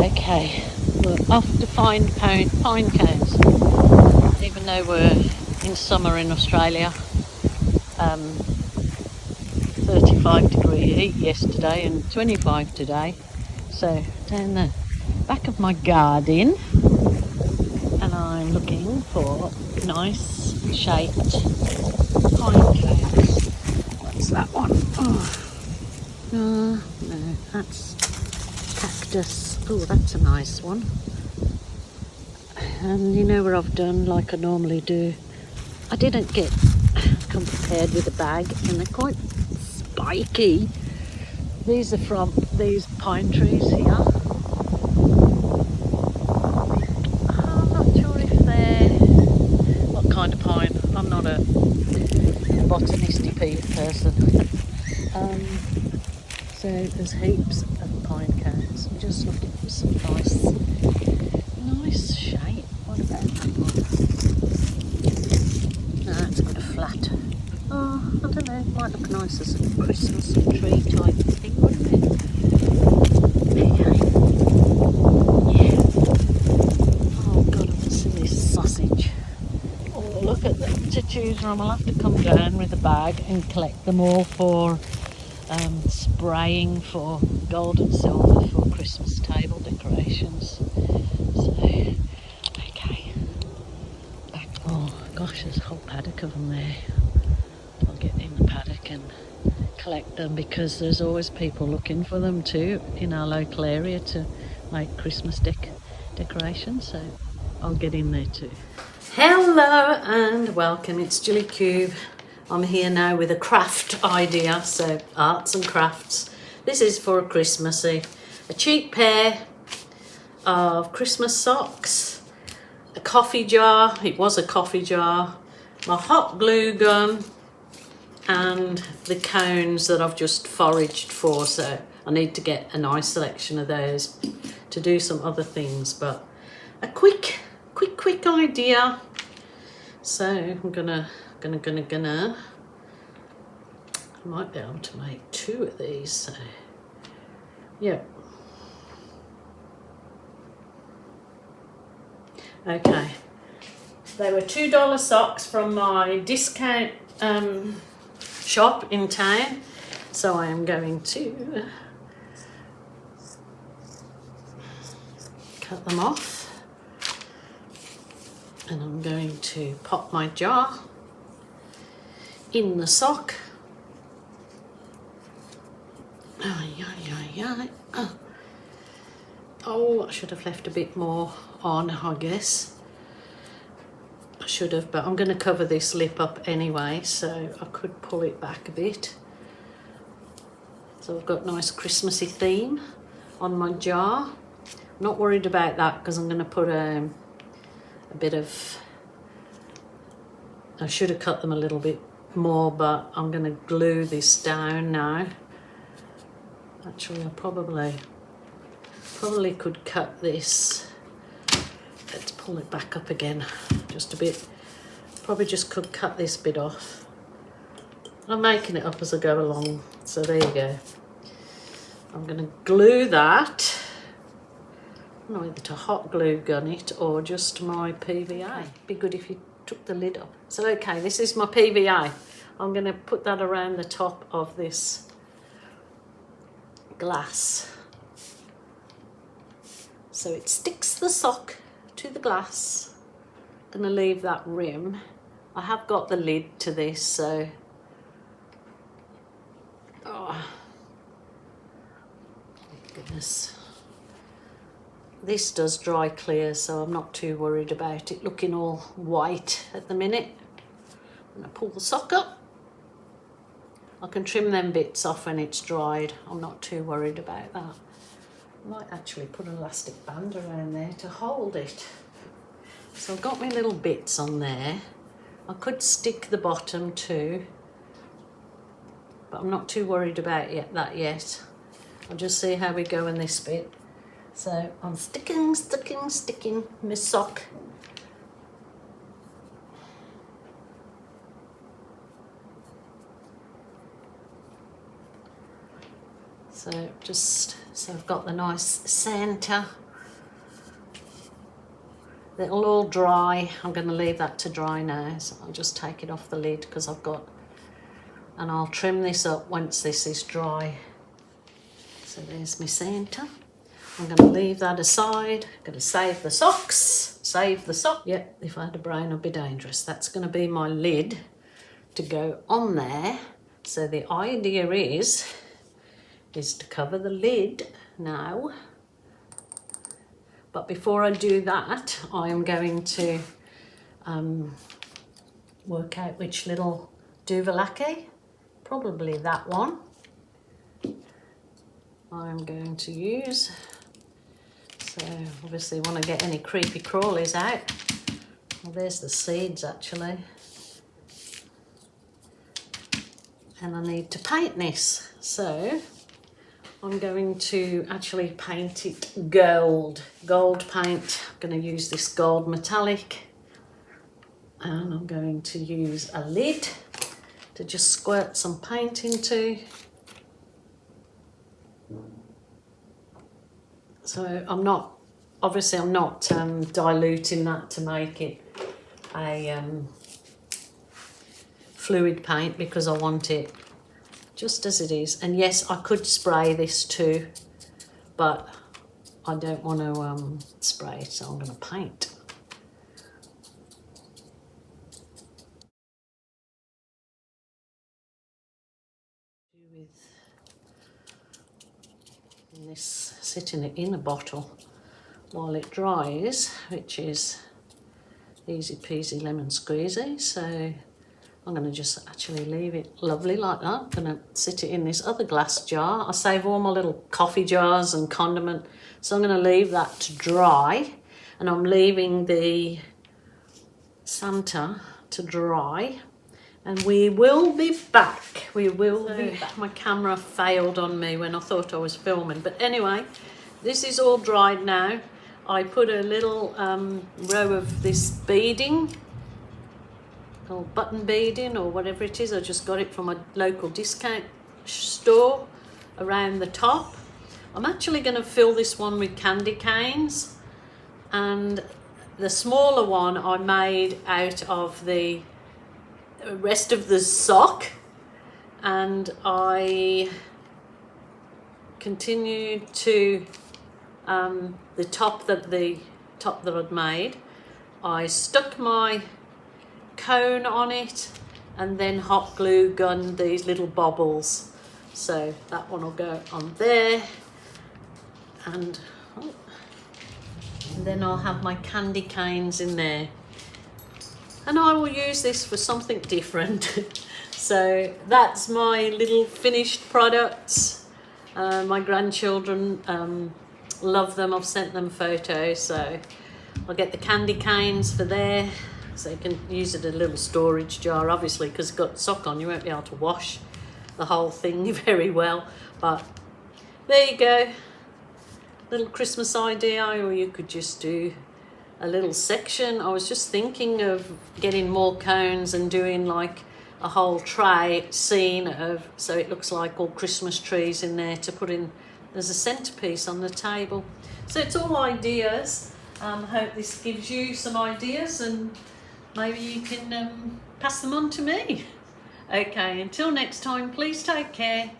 Okay, we're off to find pine cones. Even though we're in summer in Australia, 35-degree heat yesterday and 25 today. So down the back of my garden, and I'm looking for nice shaped pine cones. What's that one? Oh, no, that's cactus. Oh, that's a nice one. And you know what I've done, like I normally do, I didn't come prepared with a bag, and they're quite spiky. These are from these pine trees here. I'm not sure if they're what kind of pine. I'm not a botanistic person. So there's heaps of pine cones. I'm just looking for some nice shape. What about that one? No, that's got a flat. Oh, I don't know. It might look nice as a Christmas tree type thing, wouldn't it? Okay. Yeah. Oh God, I'm missing this sausage. Oh, look at them to choose from. I'll have to come down with a bag and collect them all for spraying for gold and silver for Christmas table decorations. So, okay. Oh gosh, there's a whole paddock of them there. I'll get in the paddock and collect them, because there's always people looking for them too in our local area to make Christmas decorations. So I'll get in there too. Hello and welcome. It's Gilly Cube. I'm here now with a craft idea, so arts and crafts. This is for a Christmassy. A cheap pair of Christmas socks, a coffee jar, it was a coffee jar, my hot glue gun, and the cones that I've just foraged for. So I need to get a nice selection of those to do some other things, but a quick idea. So I'm gonna I might be able to make 2 of these. So yeah. Okay, they were $2 socks from my discount shop in town, so I am going to cut them off, and I'm going to pop my jar in the sock. Oh, I should have left a bit more on, I guess. I should have, but I'm going to cover this lip up anyway, so I could pull it back a bit. So I've got nice Christmassy theme on my jar. I'm not worried about that, because I'm going to put a bit of, I should have cut them a little bit more, but I'm going to glue this down now. Actually, I probably could cut this. Let's pull it back up again just a bit. Probably just could cut this bit off. I'm making it up as I go along, so there you go. I'm going to glue that. I don't know whether to hot glue gun it or just my PVA. It'd be good if you took the lid off. So okay, this is my PVA. I'm going to put that around the top of this glass, so it sticks the sock to the glass. I'm going to leave that rim. I have got the lid to this, so oh goodness, this does dry clear, so I'm not too worried about it looking all white at the minute. I'm going to pull the sock up. I can trim them bits off when it's dried. I'm not too worried about that. I might actually put an elastic band around there to hold it. So I've got my little bits on there. I could stick the bottom too, but I'm not too worried about that yet. I'll just see how we go in this bit. So I'm sticking my sock. So I've got the nice centre It'll all dry. I'm going to leave that to dry now, so I'll just take it off the lid because I've got, and I'll trim this up once this is dry. So there's my centre. I'm going to leave that aside. I'm going to save the socks. Save the sock. Yeah, if I had a brain, I'd be dangerous. That's going to be my lid to go on there. So the idea is to cover the lid now. But before I do that, I am going to work out which little Duvalaki, probably that one, I'm going to use. So obviously want to get any creepy crawlies out. Well, there's the seeds actually. And I need to paint this. So I'm going to actually paint it gold paint. I'm going to use this gold metallic, and I'm going to use a lid to just squirt some paint into. So I'm not diluting that to make it a fluid paint, because I want it just as it is. And yes, I could spray this too, but I don't want to spray it, so I'm going to paint. With this, sitting it in a bottle while it dries, which is easy peasy lemon squeezy. So I'm going to just actually leave it lovely like that. I'm going to sit it in this other glass jar. I save all my little coffee jars and condiment, so I'm going to leave that to dry, and I'm leaving the Santa to dry, and we will be back. We will be back. My camera failed on me when I thought I was filming, but anyway, this is all dried now. I put a little row of this beading, or button beading, or whatever it is. I just got it from a local discount store around the top. I'm actually going to fill this one with candy canes, and the smaller one I made out of the rest of the sock, and I continued to the top that I'd made. I stuck my cone on it and then hot glue gunned these little bobbles. So that one will go on there, and then I'll have my candy canes in there, and I will use this for something different. So that's my little finished products. My grandchildren love them. I've sent them photos, so I'll get the candy canes for there, so you can use it in a little storage jar. Obviously, because it's got sock on, you won't be able to wash the whole thing very well, but there you go. Little Christmas idea, or you could just do a little section. I was just thinking of getting more cones and doing like a whole tray scene of, so it looks like all Christmas trees in there to put in as a centerpiece on the table. So it's all ideas. Hope this gives you some ideas, and maybe you can pass them on to me. Okay, until next time, please take care.